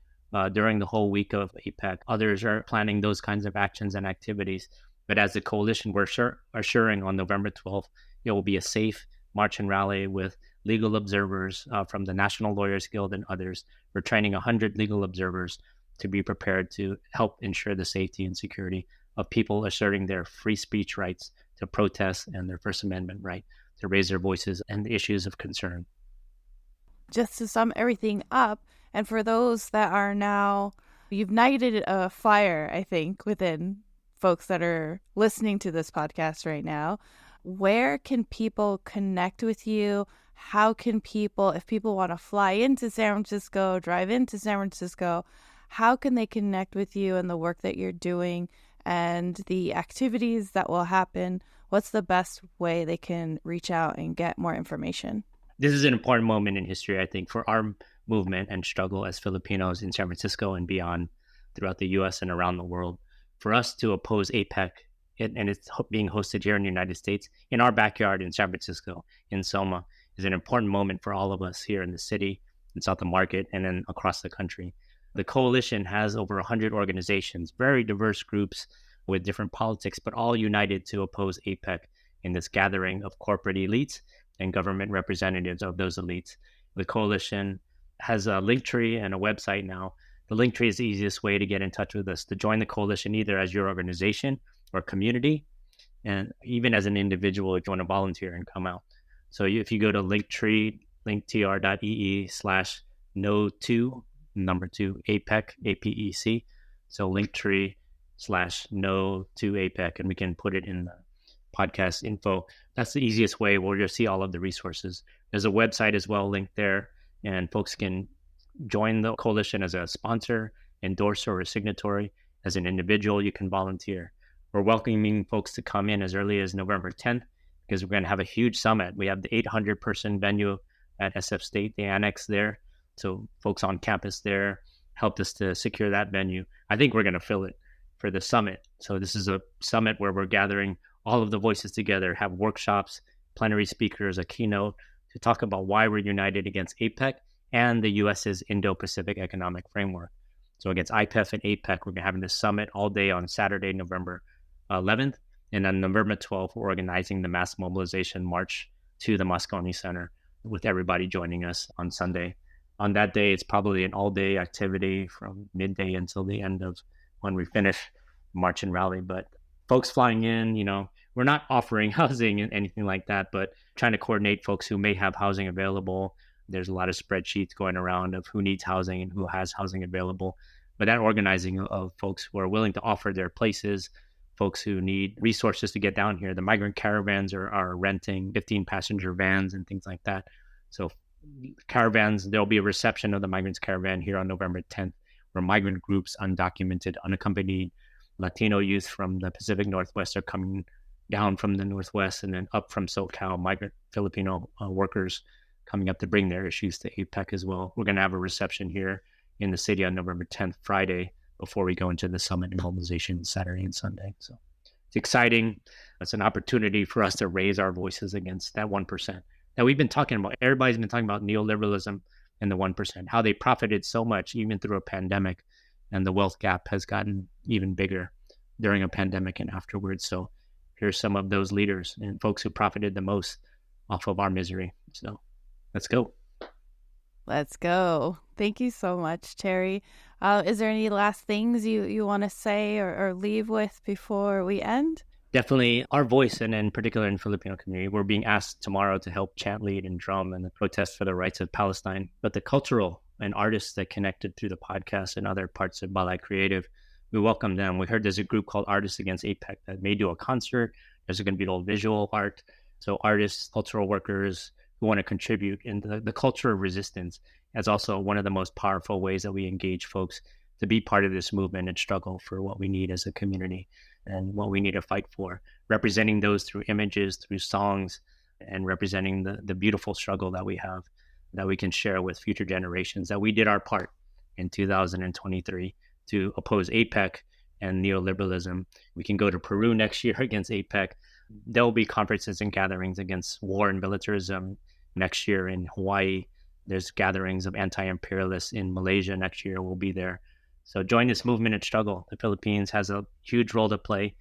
during the whole week of APEC. Others are planning those kinds of actions and activities. But as a coalition, we're assuring on November 12th, it will be a safe march and rally with legal observers from the National Lawyers Guild and others. We're training 100 legal observers to be prepared to help ensure the safety and security of people asserting their free speech rights to protest and their First Amendment right to raise their voices and the issues of concern. Just to sum everything up, and for those that are now, you've ignited a fire, I think, within folks that are listening to this podcast right now. Where can people connect with you? How can people, if people want to fly into San Francisco, drive into San Francisco, how can they connect with you and the work that you're doing and the activities that will happen? What's the best way they can reach out and get more information? This is an important moment in history, I think, for our movement and struggle as Filipinos in San Francisco and beyond throughout the U.S. and around the world. For us to oppose APEC, and it's being hosted here in the United States, in our backyard in San Francisco, in Selma, is an important moment for all of us here in the city, in South of Market, and then across the country. The coalition has over 100 organizations, very diverse groups with different politics, but all united to oppose APEC in this gathering of corporate elites and government representatives of those elites. The coalition has a link tree and a website now. The link tree is the easiest way to get in touch with us, to join the coalition either as your organization or community, and even as an individual if you want to volunteer and come out. So if you go to linktree, linktr.ee/no2, number 2, APEC, APEC. So linktree/no2APEC, and we can put it in the podcast info. That's the easiest way where you'll see all of the resources. There's a website as well linked there, and folks can join the coalition as a sponsor, endorser, or signatory. As an individual, you can volunteer. We're welcoming folks to come in as early as November 10th because we're going to have a huge summit. We have the 800-person venue at SF State, the annex there. So folks on campus there helped us to secure that venue. I think we're going to fill it for the summit. So this is a summit where we're gathering all of the voices together, have workshops, plenary speakers, a keynote to talk about why we're united against APEC and the U.S.'s Indo-Pacific Economic Framework. So against IPEF and APEC, we're having this summit all day on Saturday, November 11th. And on November 12th, we're organizing the mass mobilization march to the Moscone Center with everybody joining us on Sunday. On that day, it's probably an all-day activity from midday until the end of when we finish march and rally. But folks flying in, we're not offering housing and anything like that, but trying to coordinate folks who may have housing available. There's a lot of spreadsheets going around of who needs housing and who has housing available. But that organizing of folks who are willing to offer their places, folks who need resources to get down here. The migrant caravans are renting 15-passenger vans and things like that. So caravans, there'll be a reception of the migrants caravan here on November 10th, where migrant groups, undocumented, unaccompanied Latino youth from the Pacific Northwest are coming down from the Northwest and then up from SoCal, migrant Filipino workers coming up to bring their issues to APEC as well. We're going to have a reception here in the city on November 10th, Friday, before we go into the summit and mobilization Saturday and Sunday. So it's exciting. It's an opportunity for us to raise our voices against that 1%. Now, we've been talking about, everybody's been talking about neoliberalism and the 1%, how they profited so much even through a pandemic, and the wealth gap has gotten even bigger during a pandemic and afterwards. So here's some of those leaders and folks who profited the most off of our misery. So let's go. Let's go. Thank you so much, Terry. Is there any last things you want to say or leave with before we end? Definitely our voice, and in particular in Filipino community, we're being asked tomorrow to help chant, lead, and drum in the protest for the rights of Palestine. But the cultural and artists that connected through the podcast and other parts of Balai Creative, we welcome them. We heard there's a group called Artists Against APEC that may do a concert. There's going to be a little visual art. So artists, cultural workers who want to contribute in the culture of resistance as also one of the most powerful ways that we engage folks to be part of this movement and struggle for what we need as a community and what we need to fight for, representing those through images, through songs, and representing the beautiful struggle that we have that we can share with future generations, that we did our part in 2023 to oppose APEC and neoliberalism. We can go to Peru next year against APEC. There will be conferences and gatherings against war and militarism next year in Hawaii. There's gatherings of anti-imperialists in Malaysia next year. We'll be there. So join this movement and struggle. The Philippines has a huge role to play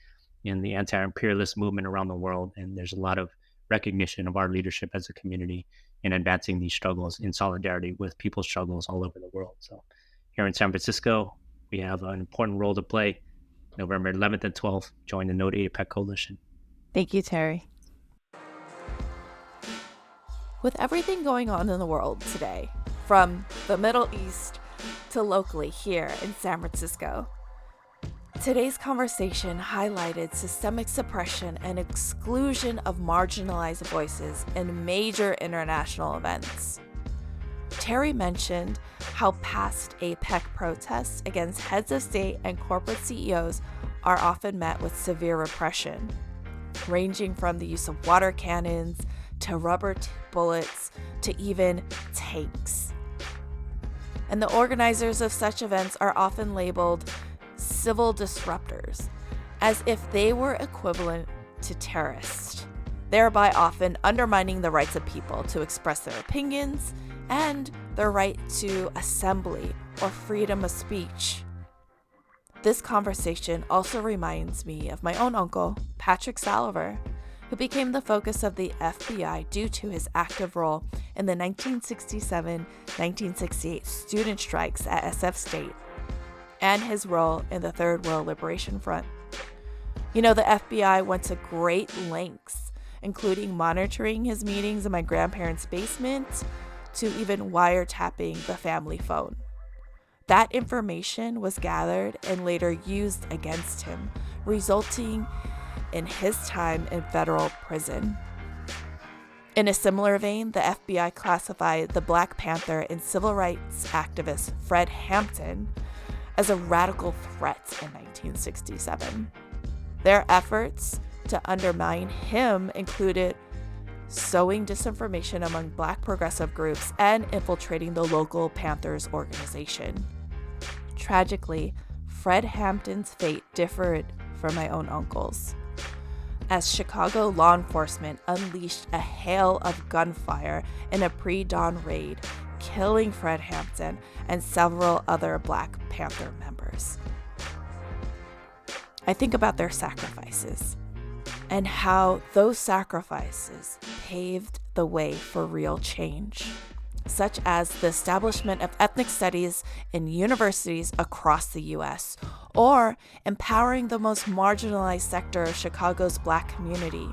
in the anti-imperialist movement around the world. And there's a lot of recognition of our leadership as a community in advancing these struggles in solidarity with people's struggles all over the world. So here in San Francisco, we have an important role to play. November 11th and 12th, join the No to APEC Coalition. Thank you, Terry. With everything going on in the world today, from the Middle East to locally here in San Francisco, today's conversation highlighted systemic suppression and exclusion of marginalized voices in major international events. Terry mentioned how past APEC protests against heads of state and corporate CEOs are often met with severe repression, ranging from the use of water cannons to rubber bullets to even tanks. And the organizers of such events are often labeled civil disruptors, as if they were equivalent to terrorists, thereby often undermining the rights of people to express their opinions and their right to assembly or freedom of speech. This conversation also reminds me of my own uncle, Patrick Saliver, who became the focus of the FBI due to his active role in the 1967-1968 student strikes at SF State and his role in the Third World Liberation Front. You know, the FBI went to great lengths, including monitoring his meetings in my grandparents' basement to even wiretapping the family phone. That information was gathered and later used against him, resulting in his time in federal prison. In a similar vein, the FBI classified the Black Panther and civil rights activist Fred Hampton as a radical threat in 1967. Their efforts to undermine him included sowing disinformation among Black progressive groups and infiltrating the local Panthers organization. Tragically, Fred Hampton's fate differed from my own uncle's, as Chicago law enforcement unleashed a hail of gunfire in a pre-dawn raid, killing Fred Hampton and several other Black Panther members. I think about their sacrifices and how those sacrifices paved the way for real change, such as the establishment of ethnic studies in universities across the U.S., or empowering the most marginalized sector of Chicago's Black community,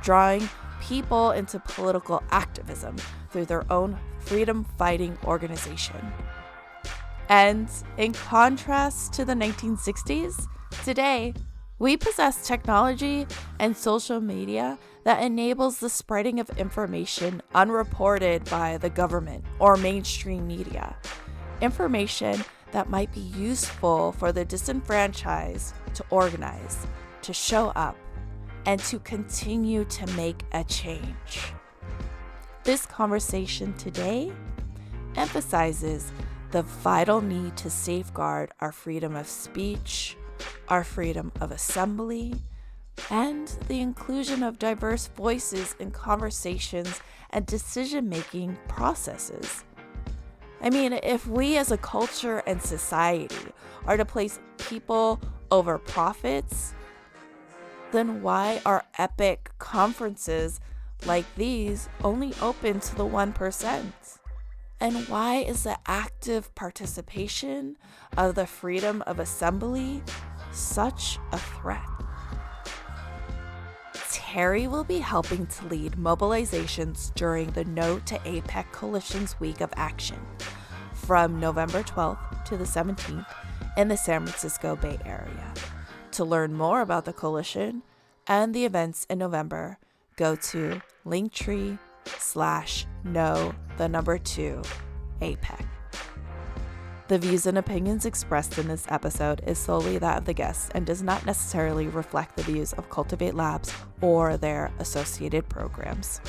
drawing people into political activism through their own freedom-fighting organization. And in contrast to the 1960s, today, we possess technology and social media that enables the spreading of information unreported by the government or mainstream media. Information that might be useful for the disenfranchised to organize, to show up, and to continue to make a change. This conversation today emphasizes the vital need to safeguard our freedom of speech, our freedom of assembly, and the inclusion of diverse voices in conversations and decision-making processes. I mean, if we as a culture and society are to place people over profits, then why are APEC conferences like these, only open to the 1%? And why is the active participation of the freedom of assembly such a threat? Terry will be helping to lead mobilizations during the No to APEC Coalition's Week of Action from November 12th to the 17th in the San Francisco Bay Area. To learn more about the coalition and the events in November, go to linktree/no2APEC. The views and opinions expressed in this episode is solely that of the guests and does not necessarily reflect the views of Cultivate Labs or their associated programs.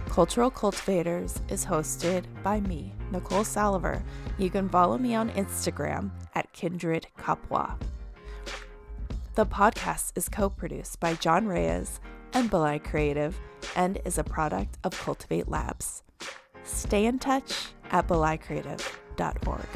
Cultural Kultivators is hosted by me, Nicole Saliver. You can follow me on Instagram at Kindred Kapwa. The podcast is co-produced by John Reyes and Belai Creative and is a product of Cultivate Labs. Stay in touch at belaicreative.org.